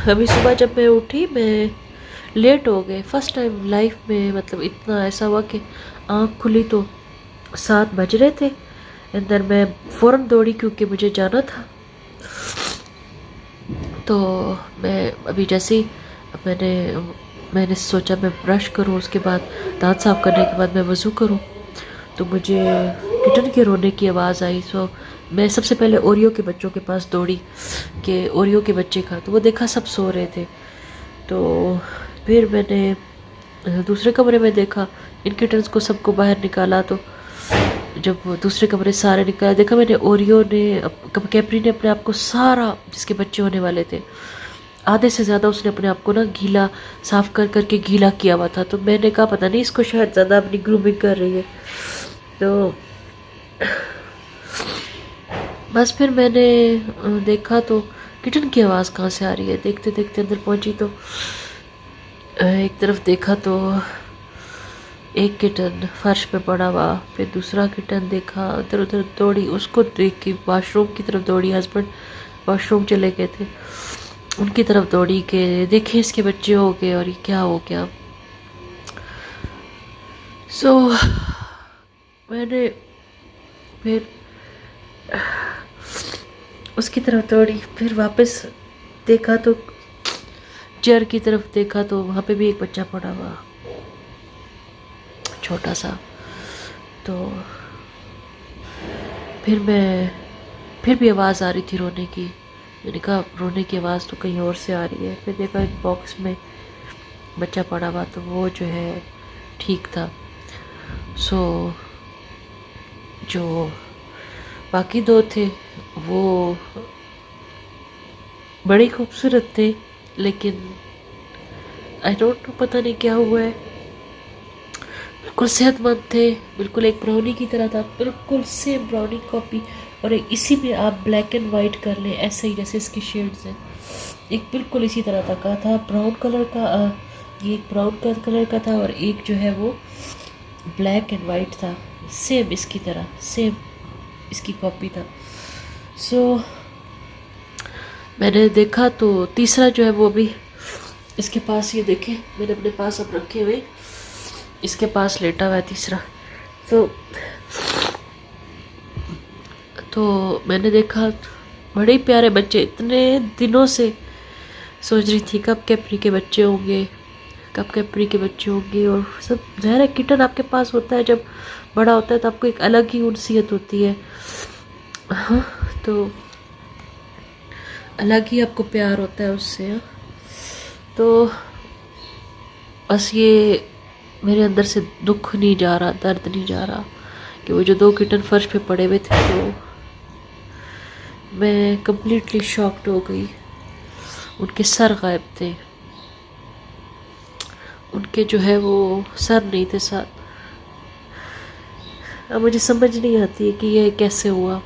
ابھی صبح جب میں اٹھی میں لیٹ ہو گئے. فرسٹ ٹائم لائف میں مطلب اتنا ایسا ہوا کہ آنکھ کھلی تو 7 بج رہے تھے. اندر میں فوراً دوڑی کیونکہ مجھے جانا تھا. تو میں ابھی جیسے ہی میں نے سوچا میں برش کروں, اس کے بعد دانت صاف کرنے کے بعد میں وضو کروں, تو مجھے کٹن کے رونے کی آواز آئی. سو میں سب سے پہلے اوریو کے بچوں کے پاس دوڑی کہ اوریو کے بچے کا, تو وہ دیکھا سب سو رہے تھے. تو پھر میں نے دوسرے کمرے میں دیکھا, ان کٹنس کو سب کو باہر نکالا. تو جب دوسرے کمرے سارے نکالا دیکھا میں نے اوریو نے کیپری نے اپنے آپ کو سارا جس کے بچے ہونے والے تھے آدھے سے زیادہ اس نے اپنے آپ کو نا گیلا صاف کر کر کے گیلا کیا ہوا تھا. تو میں نے کہا پتہ نہیں اس کو شاید زیادہ اپنی گرومنگ کر رہی ہے. تو بس پھر میں نے دیکھا تو کٹن کی آواز کہاں سے آ رہی ہے. دیکھتے دیکھتے اندر پہنچی تو ایک طرف دیکھا تو ایک کٹن فرش پہ پڑا ہوا, پھر دوسرا کٹن دیکھا, ادھر ادھر دوڑی, اس کو دیکھ کے واش روم کی طرف دوڑی. ہسبینڈ واش روم چلے گئے تھے, ان کی طرف دوڑی کہ دیکھیں اس کے بچے ہو گئے اور یہ کیا ہو گیا. سو میں نے پھر اس کی طرف دوڑی, پھر واپس دیکھا تو چیئر کی طرف دیکھا تو وہاں پہ بھی ایک بچہ پڑا ہوا چھوٹا سا. تو پھر بھی آواز آ رہی تھی رونے کی. میں نے کہا رونے کی آواز تو کہیں اور سے آ رہی ہے. پھر دیکھا ایک باکس میں بچہ پڑا ہوا, تو وہ جو ہے ٹھیک تھا. سو جو باقی 2 تھے وہ بڑے خوبصورت تھے, لیکن آئی ڈونٹ نو پتہ نہیں کیا ہوا ہے. بالکل صحت مند تھے, بالکل ایک براؤنی کی طرح تھا, بالکل سیم براؤنی کاپی. اور اسی میں آپ بلیک اینڈ وائٹ کر لیں ایسے ہی جیسے اس کی شیڈز ہیں, ایک بالکل اسی طرح کا تھا. براؤن کلر کا, یہ ایک براؤن کلر کا تھا اور ایک جو ہے وہ بلیک اینڈ وائٹ تھا, سیم اس کی طرح, سیم اس کی کاپی تھا. سو میں نے دیکھا تو تیسرا جو ہے وہ بھی اس کے پاس, یہ دیکھیں میں نے اپنے پاس اب رکھے ہوئے, اس کے پاس لیٹا ہوا ہے تیسرا. تو میں نے دیکھا بڑے پیارے بچے. اتنے دنوں سے سوچ رہی تھی کب کیپری کے بچے ہوں گے, کب کیپری کے بچے ہوں گے. اور سب ظاہر ہے کٹن آپ کے پاس ہوتا ہے جب بڑا ہوتا ہے تو آپ کو ایک الگ ہی انسیت ہوتی ہے, ہاں, تو الگ ہی آپ کو پیار ہوتا ہے اس سے. تو بس یہ میرے اندر سے دکھ نہیں جا رہا, درد نہیں جا رہا کہ وہ جو 2 کٹن فرش پہ پڑے ہوئے تھے. تو میں کمپلیٹلی شاکڈ ہو گئی. ان کے سر غائب تھے, ان کے جو ہے وہ سر نہیں تھے ساتھ. اب مجھے سمجھ نہیں آتی ہے کہ یہ کیسے ہوا.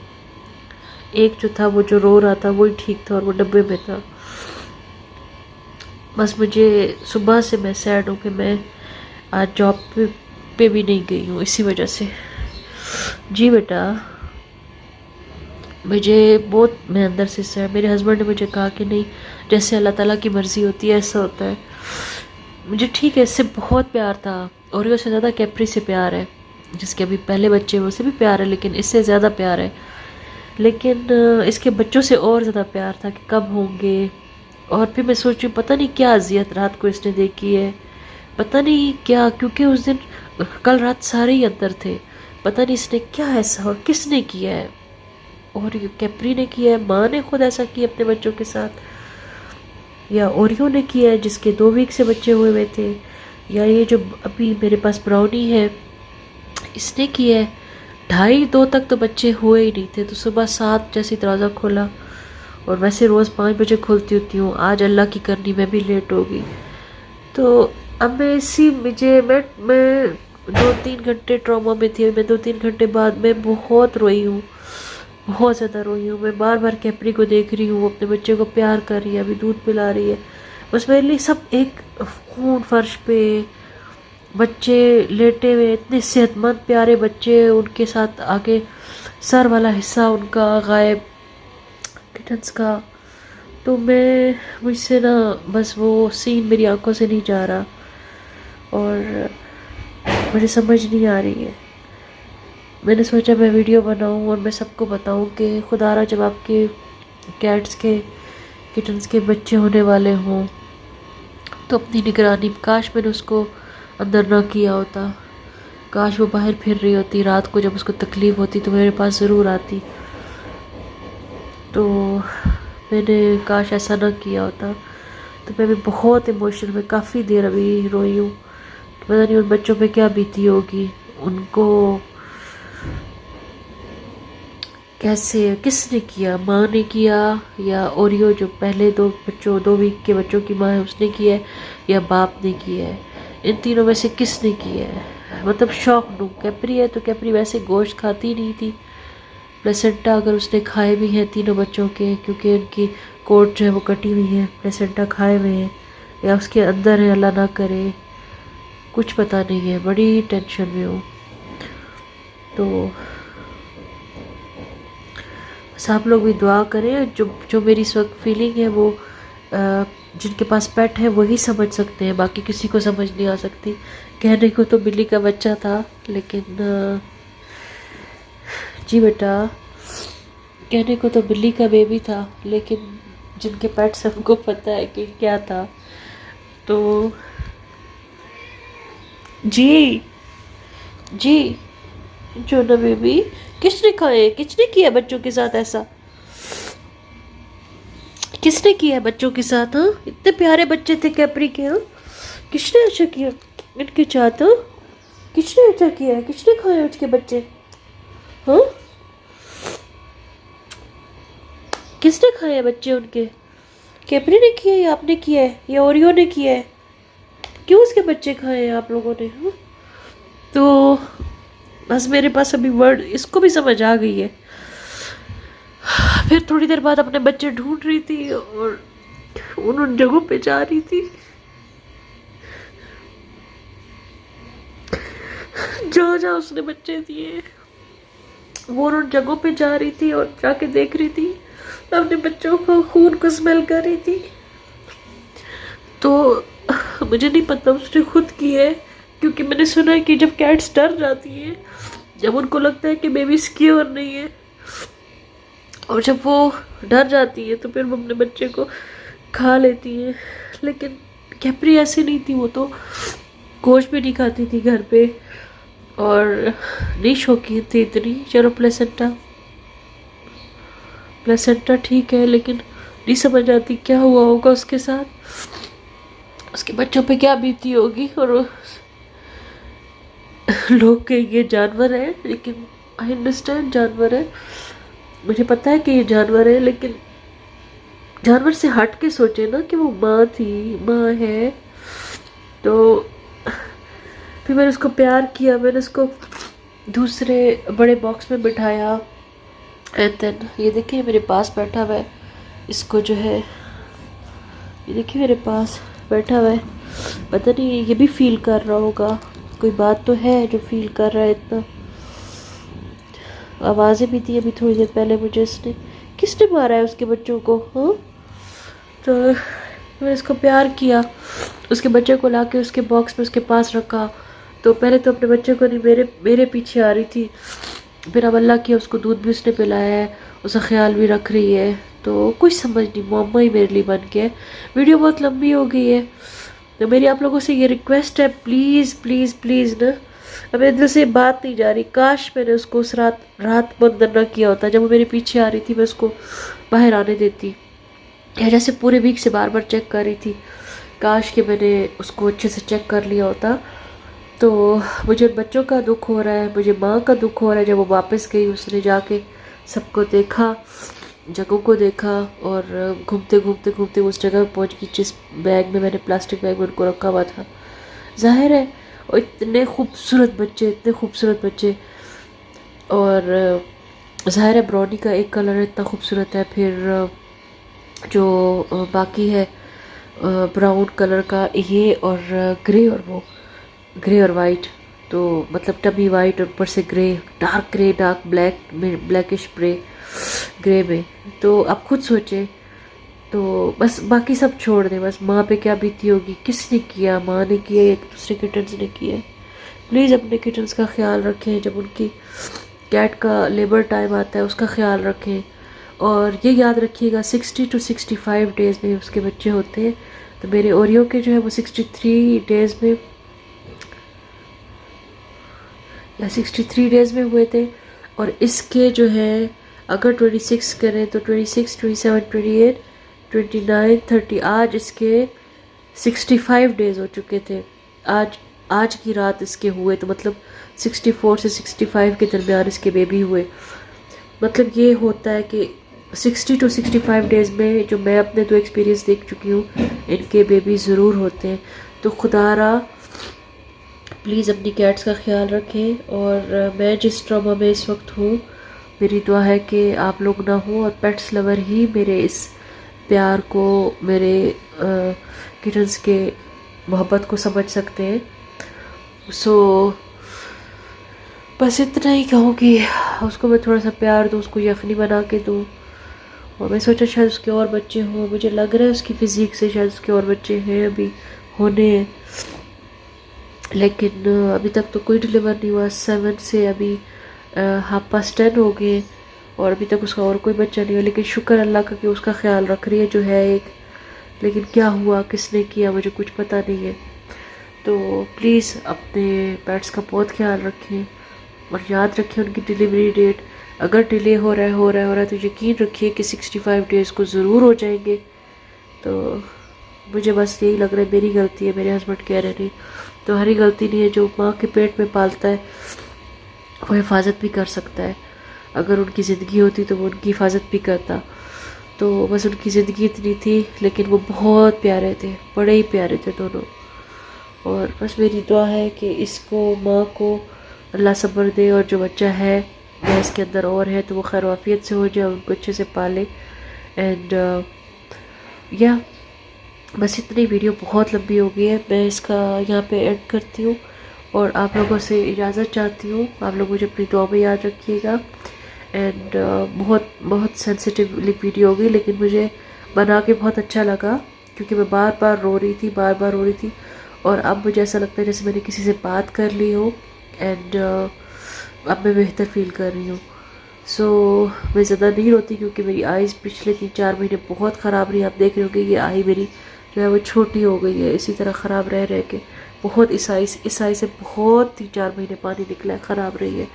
ایک جو تھا وہ جو رو رہا تھا وہی ٹھیک تھا اور وہ ڈبے میں تھا. بس مجھے صبح سے میں سیڈ ہوں کہ میں آج جاب پہ بھی نہیں گئی ہوں اسی وجہ سے. جی بیٹا, مجھے بہت میں اندر سے سیڈ. میرے ہسبینڈ نے مجھے کہا کہ نہیں, جیسے اللہ تعالیٰ کی مرضی ہوتی ہے ایسا ہوتا ہے. مجھے ٹھیک ہے اس سے بہت پیار تھا, اوریو سے زیادہ کیپری سے پیار ہے, جس کے ابھی پہلے بچے ہیں اس سے بھی پیار ہے, لیکن اس سے زیادہ پیار ہے. لیکن اس کے بچوں سے اور زیادہ پیار تھا کہ کب ہوں گے. اور پھر میں سوچ رہی ہوں پتہ نہیں کیا اذیت رات کو اس نے دیکھی ہے, پتہ نہیں کیا, کیونکہ اس دن کل رات سارے ہی اندر تھے. پتہ نہیں اس نے کیا ایسا اور کس نے کیا ہے. اور کیپری نے کیا ہے, ماں نے خود ایسا کیا اپنے بچوں کے ساتھ, یا اوریو نے کیا ہے جس کے 2 ویک سے بچے ہوئے تھے, یا یہ جو ابھی میرے پاس براؤنی ہے اس نے کیا ہے. 2:30 تک تو بچے ہوئے ہی نہیں تھے. تو صبح 7 جیسے دروازہ کھولا, اور ویسے روز 5 بجے کھولتی ہوتی ہوں, آج اللہ کی کرنی میں بھی لیٹ ہو گئی. تو اب میں 2-3 گھنٹے ٹراما میں تھی. میں 2-3 گھنٹے بعد میں بہت روئی ہوں, بہت زیادہ روئی ہوں. میں بار بار کیپری کو دیکھ رہی ہوں, وہ اپنے بچے کو پیار کر رہی ہے, ابھی دودھ پلا رہی ہے. بس میرے لیے سب ایک خون فرش پہ بچے لیٹے ہوئے, اتنے صحت مند پیارے بچے, ان کے ساتھ آگے سر والا حصہ ان کا غائب, کٹنس کا. تو مجھ سے نا بس وہ سین میری آنکھوں سے نہیں جا رہا، اور مجھے سمجھ نہیں آ رہی ہے. میں نے سوچا میں ویڈیو بناؤں اور میں سب کو بتاؤں کہ خدا را جب آپ کے کیٹس کے کٹنس کے بچے ہونے والے ہوں تو اپنی نگرانی، کاش میں نے اس کو اندر نہ کیا ہوتا، کاش وہ باہر پھر رہی ہوتی رات کو، جب اس کو تکلیف ہوتی تو میرے پاس ضرور آتی. تو میں نے کاش ایسا نہ کیا ہوتا. تو میں بھی بہت ایموشنل میں کافی دیر ابھی روئی ہوں. پتہ نہیں ان بچوں پہ کیا بیتی ہوگی، ان کو کیسے، کس نے کیا، ماں نے کیا یا اوریو جو پہلے دو ویک کے بچوں کی ماں ہے اس نے کیا ہے، یا باپ نے کیا ہے. ان تینوں میں سے کس نے کیا ہے؟ مطلب شوق دوں. کیپری ہے تو کیپری ویسے گوشت کھاتی نہیں تھی، پلیسنٹا اگر اس نے کھائے بھی ہیں تینوں بچوں کے، کیونکہ ان کی کوٹ جو ہے وہ کٹی ہوئی ہے، پلیسنٹا کھائے ہوئے ہیں یا اس کے اندر ہے، اللہ نہ کرے، کچھ پتہ نہیں ہے. بڑی ٹینشن میں ہوں. تو بس آپ لوگ بھی دعا کریں. جو میری اس وقت فیلنگ ہے وہ جن کے پاس پیٹ ہے وہی سمجھ سکتے ہیں، باقی کسی کو سمجھ نہیں آ سکتی. کہنے کو تو بلی کا بچہ تھا، لیکن جی بیٹا، کہنے کو تو بلی کا بیبی تھا، لیکن جن کے پیٹ سب کو پتہ ہے کہ کیا تھا. تو جی جی جو نا بیبی، کس نے کھائے، کس نے کیا بچوں کے ساتھ ایسا، کس نے کیا بچوں کے ساتھ؟ ہاں اتنے پیارے بچے تھے کیپری کے. ہاں کس نے ایسا کیا ان کے ساتھ؟ ہاں کس نے ایسا کیا ہے، کس نے کھایا اس کے بچے؟ ہاں کس نے کھائے بچے ان کے؟ کیپری نے کیا یا آپ نے کیا ہے یا اوریو نے کیا ہے؟ کیوں اس کے بچے کھائے ہیں آپ لوگوں نے؟ ہاں تو بس میرے پاس ابھی ورڈ، اس کو بھی سمجھ آ گئی ہے. پھر تھوڑی دیر بعد اپنے بچے ڈھونڈ رہی تھی اور ان جگہوں پہ جا رہی تھی جہاں اس نے بچے دیے، وہ ان جگہوں پہ جا رہی تھی اور جا کے دیکھ رہی تھی، اپنے بچوں کو خون کو اسمیل کر رہی تھی. تو مجھے نہیں پتا اس نے خود کی ہے، کیونکہ میں نے سنا ہے کہ جب کیٹس ڈر جاتی ہیں، جب ان کو لگتا ہے کہ بیبی سکیور نہیں ہے، اور جب وہ ڈر جاتی ہے تو پھر وہ اپنے بچے کو کھا لیتی ہیں. لیکن کیپری ایسی نہیں تھی، وہ تو گوشت بھی نہیں کھاتی تھی گھر پہ، اور نہیں شوقین تھی اتنی. چلو پلیسنٹا ٹھیک ہے، لیکن نہیں سمجھ آتی کیا ہوا ہوگا اس کے ساتھ، اس کے بچوں پہ کیا بیتی ہوگی. اور لوگ کہیں گے جانور ہے، لیکن آئی انڈرسٹینڈ جانور ہے، مجھے پتا ہے کہ یہ جانور ہے، لیکن جانور سے ہٹ کے سوچے نا کہ وہ ماں تھی، ماں ہے. تو پھر میں نے اس کو پیار کیا، میں نے اس کو دوسرے بڑے باکس میں بٹھایا. اینڈ دین یہ دیکھیں میرے پاس بیٹھا ہوا ہے، اس کو جو ہے یہ دیکھیں میرے پاس بیٹھا ہوا ہے. پتہ نہیں یہ بھی فیل کر رہا ہوگا، کوئی بات تو ہے جو فیل کر رہا ہے اتنا. آوازیں بھی دی ابھی تھوڑی دیر پہلے مجھے اس نے. کس نے مارا ہے اس کے بچوں کو؟ ہاں تو میں نے اس کو پیار کیا، اس کے بچے کو لا کے اس کے باکس میں اس کے پاس رکھا. تو پہلے تو اپنے بچے کو نہیں، میرے پیچھے آ رہی تھی. پھر اب اللہ کیا، اس کو دودھ بھی اس نے پلایا ہے، اس کا خیال بھی رکھ رہی ہے. تو کچھ سمجھ نہیں، معمہ ہی میرے لیے بن کے. ویڈیو بہت لمبی ہو گئی ہے، تو میری آپ لوگوں سے یہ ریکویسٹ ہے، پلیز پلیز پلیز نا، اب میرے دل سے بات نہیں جا رہی. کاش میں نے اس کو اس رات کو اندر نہ کیا ہوتا. جب وہ میرے پیچھے آ رہی تھی میں اس کو باہر آنے دیتی، یا جیسے پورے ویک سے بار بار چیک کر رہی تھی. کاش کہ میں نے اس کو اچھے سے چیک کر لیا ہوتا. تو مجھے بچوں کا دکھ ہو رہا ہے، مجھے ماں کا دکھ ہو رہا ہے. جب وہ واپس گئی اس نے جا کے سب کو دیکھا، جگہوں کو دیکھا، اور گھومتے گھومتے گھومتے اس جگہ پہ پہنچ گئی جس بیگ میں میں نے پلاسٹک بیگ میں ان کو رکھا ہوا تھا. ظاہر ہے، اور اتنے خوبصورت بچے، اتنے خوبصورت بچے. اور ظاہر ہے براؤنی کا ایک کلر اتنا خوبصورت ہے، پھر جو باقی ہے براؤن کلر کا یہ، اور گرے، اور وہ گرے اور وائٹ. تو مطلب ٹبی وائٹ اور اوپر سے گرے ڈارک بلیک میں، بلیکش گرے میں. تو آپ خود سوچیں تو بس باقی سب چھوڑ دیں، بس ماں پہ کیا بیتی ہوگی، کس نے کیا، ماں نے کیا یا دوسرے کٹنز نے کیا. پلیز اپنے کٹنز کا خیال رکھیں، جب ان کی کیٹ کا لیبر ٹائم آتا ہے اس کا خیال رکھیں. اور یہ یاد رکھیے گا 60 to 65 ڈیز میں اس کے بچے ہوتے ہیں. تو میرے اوریو کے جو ہے وہ 63 ڈیز میں یا 63 ڈیز میں ہوئے تھے، اور اس کے جو ہے اگر 26 کریں تو 26 27 28 29 30 آج اس کے 65 ڈیز ہو چکے تھے. آج کی رات اس کے ہوئے، تو مطلب 64 سے 65 کے درمیان اس کے بیبی ہوئے. مطلب یہ ہوتا ہے کہ 60 to 65 ڈیز میں جو میں اپنے تو ایکسپیرینس دیکھ چکی ہوں ان کے بیبی ضرور ہوتے ہیں. تو خدا را پلیز اپنی کیٹس کا خیال رکھیں. اور میں جس ٹراما میں اس وقت ہوں، میری دعا ہے کہ آپ لوگ نہ ہوں، اور پیٹس لور ہی میرے اس پیار کو، میرے کٹنس کے محبت کو سمجھ سکتے ہیں. سو بس اتنا ہی کہوں کہ اس کو میں تھوڑا سا پیار دوں، اس کو یخنی بنا کے دوں. اور میں سوچا شاید اس کے اور بچے ہوں، مجھے لگ رہا ہے اس کی فزیک سے شاید اس کے اور بچے ہیں، ابھی ہونے ہیں، لیکن ابھی تک تو کوئی ڈیلیور نہیں ہوا. 7 سے ابھی 10:30 ہو گئے اور ابھی تک اس کا اور کوئی بچہ نہیں ہوا. لیکن شکر اللہ کا کہ اس کا خیال رکھ رہی ہے جو ہے ایک. لیکن کیا ہوا، کس نے کیا، مجھے کچھ پتہ نہیں ہے. تو پلیز اپنے پیٹس کا بہت خیال رکھیں، اور یاد رکھیں ان کی ڈیلیوری ڈیٹ. اگر ڈیلے ہو رہا ہے تو یقین رکھیے کہ 65 ڈیز کو ضرور ہو جائیں گے. تو مجھے بس یہی لگ رہا ہے میری غلطی ہے، میرے ہسبینڈ کہہ رہے نہیں. تو ہری غلطی نہیں ہے، جو ماں کے پیٹ میں پالتا ہے وہ حفاظت بھی کر سکتا ہے. اگر ان کی زندگی ہوتی تو وہ ان کی حفاظت بھی کرتا. تو بس ان کی زندگی اتنی تھی، لیکن وہ بہت پیارے تھے، بڑے ہی پیارے تھے دونوں. اور بس میری دعا ہے کہ اس کو، ماں کو اللہ صبر دے، اور جو بچہ ہے یا اس کے اندر اور ہے تو وہ خیر و عافیت سے ہو جائے، ان کو اچھے سے پالے. اینڈ یا بس اتنی ویڈیو بہت لمبی ہو گئی ہے، میں اس کا یہاں پہ ایڈ کرتی ہوں اور آپ لوگوں سے اجازت چاہتی ہوں. آپ لوگ مجھے اپنی دعا میں یاد رکھیے گا. اینڈ بہت سینسیٹیو ویڈیو ہو گئی، لیکن مجھے بنا کے بہت اچھا لگا، کیونکہ میں بار بار رو رہی تھی. اور اب مجھے ایسا لگتا ہے جیسے میں نے کسی سے بات کر لی ہو، اینڈ اب میں بہتر فیل کر رہی ہوں. سو میں زیادہ نہیں روتی، کیونکہ میری آئیز پچھلے 3-4 مہینے بہت خراب رہی. آپ دیکھ رہے ہوں گے یہ آئی میری جو ہے وہ چھوٹی ہو گئی ہے، اسی طرح خراب رہ کے بہت اس آئی سے بہت 3-4 مہینے پانی نکلا ہے، خراب رہی ہے.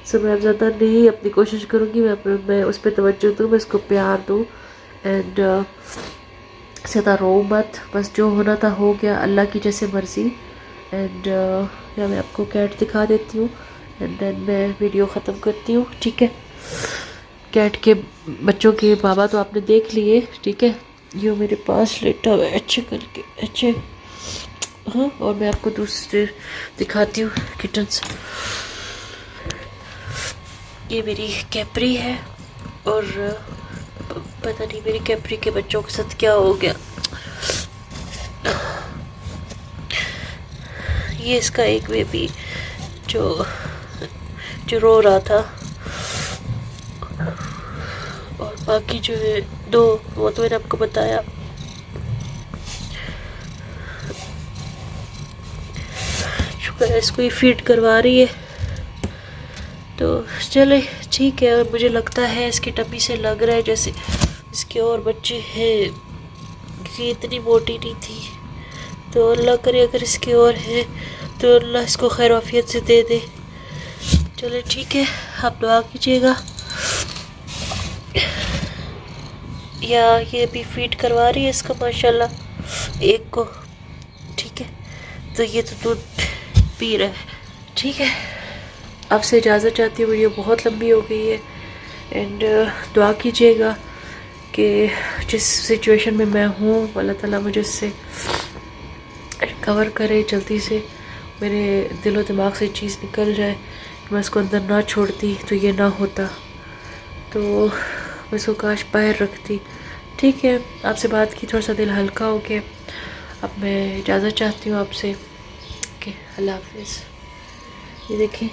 سو میں اب زیادہ نہیں، اپنی کوشش کروں گی میں اس پہ توجہ دوں، میں اس کو پیار دوں. اینڈ زیادہ رو مت، بس جو ہونا تھا ہو گیا، اللہ کی جیسے مرضی. اینڈ یا میں آپ کو کیٹ دکھا دیتی ہوں، اینڈ دین میں ویڈیو ختم کرتی ہوں. ٹھیک ہے، کیٹ کے بچوں کے بابا تو آپ نے دیکھ لیے. ٹھیک ہے، یہ میرے پاس لیٹا ہوا ہے اچھے کر کے، اچھے. ہاں، اور میں آپ کو دوسرے دکھاتی ہوں کٹنس. یہ میری کیپری ہے، اور پتہ نہیں میری کیپری کے بچوں کے ساتھ کیا ہو گیا. یہ اس کا ایک بیبی جو رو رہا تھا، اور باقی جو ہے 2 وہ تو میں نے آپ کو بتایا. شکر ہے اس کو یہ فیڈ کروا رہی ہے. تو چلے ٹھیک ہے. اور مجھے لگتا ہے اس کی ٹمی سے لگ رہا ہے جیسے اس کے اور بچے ہیں، کیونکہ اتنی موٹی نہیں تھی. تو اللہ کرے اگر اس کے اور ہیں تو اللہ اس کو خیر و عافیت سے دے دے. چلے ٹھیک ہے، آپ دعا کیجیے گا. یا یہ بھی فیڈ کروا رہی ہے اس کا ماشاءاللہ ایک کو. ٹھیک ہے، تو یہ تو دودھ پی رہا ہے. ٹھیک ہے، آپ سے اجازت چاہتی ہوں، ویڈیو بہت لمبی ہو گئی ہے. اینڈ دعا کیجیے گا کہ جس سچویشن میں ہوں اللہ تعالیٰ مجھے اس سے ریکور کرے جلدی سے، میرے دل و دماغ سے چیز نکل جائے. میں اس کو اندر نہ چھوڑتی تو یہ نہ ہوتا، تو میں اس کو کاش باہر رکھتی. ٹھیک ہے، آپ سے بات کی، تھوڑا سا دل ہلکا ہو گیا. اب میں اجازت چاہتی ہوں آپ سے کہ اللہ حافظ. یہ دیکھیں